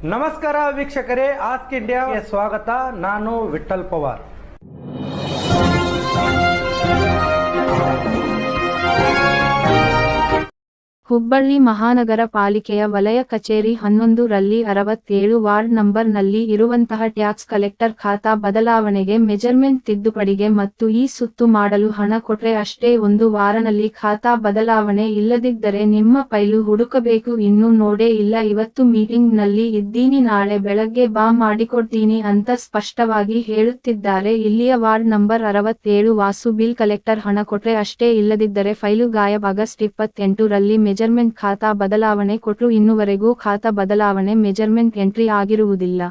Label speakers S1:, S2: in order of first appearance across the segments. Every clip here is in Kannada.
S1: ನಮಸ್ಕಾರ ವೀಕ್ಷಕರೇ, ಆಸ್ಕ್ ಇಂಡಿಯಾಗೆ ಸ್ವಾಗತ. ನಾನು ವಿಠಲ್ ಪವಾರ್.
S2: ಹುಬ್ಬಳ್ಳಿ ಮಹಾನಗರ ಪಾಲಿಕೆಯ ವಲಯ ಕಚೇರಿ 11 ರಲ್ಲಿ 67 ವಾರ್ಡ್ ನಂಬರ್ನಲ್ಲಿ ಇರುವಂತಹ ಟ್ಯಾಕ್ಸ್ ಕಲೆಕ್ಟರ್ ಖಾತಾ ಬದಲಾವಣೆಗೆ ಮೆಜರ್ಮೆಂಟ್ ತಿದ್ದುಪಡಿಗೆ ಮತ್ತು ಈ ಸುತ್ತು ಮಾಡಲು ಹಣ ಕೊಟ್ರೆ ಅಷ್ಟೇ. ಒಂದು ವಾರನಲ್ಲಿ ಖಾತಾ ಬದಲಾವಣೆ ಇಲ್ಲದಿದ್ದರೆ ನಿಮ್ಮ ಫೈಲು ಹುಡುಕಬೇಕು. ಇನ್ನೂ ನೋಡೇ ಇಲ್ಲ, ಇವತ್ತು ಮೀಟಿಂಗ್ ನಲ್ಲಿ ಇದ್ದೀನಿ, ನಾಳೆ ಬೆಳಗ್ಗೆ ಬಾ ಮಾಡಿಕೊಡ್ತೀನಿ ಅಂತ ಸ್ಪಷ್ಟವಾಗಿ ಹೇಳುತ್ತಿದ್ದಾರೆ. ಇಲ್ಲಿಯ ward number 67 Vasu bill collector ಹಣ ಕೊಟ್ರೆ ಅಷ್ಟೇ, ಇಲ್ಲದಿದ್ದರೆ ಫೈಲು ಗಾಯಬ್. ಆಗಸ್ಟ್ 28 ರಲ್ಲಿ ಮೆಜರ್ಮೆಂಟ್ ಖಾತಾ ಬದಲಾವಣೆ ಕೊಟ್ರು, ಇನ್ನುವರೆಗೂ ಖಾತಾ ಬದಲಾವಣೆ ಮೆಜರ್ಮೆಂಟ್ ಎಂಟ್ರಿ ಆಗಿರುವುದಿಲ್ಲ.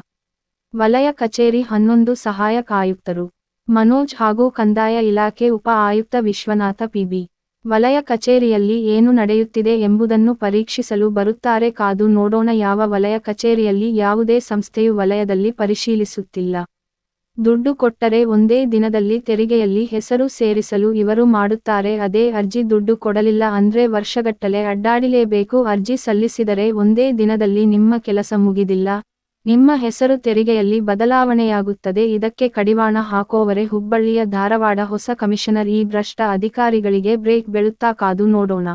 S2: ವಲಯ ಕಚೇರಿ 11 ಸಹಾಯಕ ಆಯುಕ್ತರು ಮನೋಜ್ ಹಾಗೂ ಕಂದಾಯ ಇಲಾಖೆ ಉಪ ಆಯುಕ್ತ ವಿಶ್ವನಾಥ ಪಿಬಿ ವಲಯ ಕಚೇರಿಯಲ್ಲಿ ಏನು ನಡೆಯುತ್ತಿದೆ ಎಂಬುದನ್ನು ಪರೀಕ್ಷಿಸಲು ಬರುತ್ತಾರೆ. ಕಾದು ನೋಡೋಣ. ಯಾವ ವಲಯ ಕಚೇರಿಯಲ್ಲಿ ಯಾವುದೇ ಸಂಸ್ಥೆಯು ವಲಯದಲ್ಲಿ ಪರಿಶೀಲಿಸುತ್ತಿಲ್ಲ. ದುಡ್ಡು ಕೊಟ್ಟರೆ ಒಂದೇ ದಿನದಲ್ಲಿ ತೆರಿಗೆಯಲ್ಲಿ ಹೆಸರು ಸೇರಿಸಲು ಇವರು ಮಾಡುತ್ತಾರೆ. ಅದೇ ಅರ್ಜಿ ದುಡ್ಡು ಕೊಡಲಿಲ್ಲ ಅಂದ್ರೆ ವರ್ಷಗಟ್ಟಲೆ ಅಡ್ಡಾಡಿಲೇಬೇಕು. ಅರ್ಜಿ ಸಲ್ಲಿಸಿದರೆ ಒಂದೇ ದಿನದಲ್ಲಿ ನಿಮ್ಮ ಕೆಲಸ ಮುಗಿದಿಲ್ಲ, ನಿಮ್ಮ ಹೆಸರು ತೆರಿಗೆಯಲ್ಲಿ ಬದಲಾವಣೆಯಾಗುತ್ತದೆ. ಇದಕ್ಕೆ ಕಡಿವಾಣ ಹಾಕೋವರೆ ಹುಬ್ಬಳ್ಳಿಯ ಧಾರವಾಡ ಹೊಸ ಕಮಿಷನರ್. ಈ ಭ್ರಷ್ಟ ಅಧಿಕಾರಿಗಳಿಗೆ ಬ್ರೇಕ್ ಬೀಳುತ್ತಾ? ಕಾದು ನೋಡೋಣ.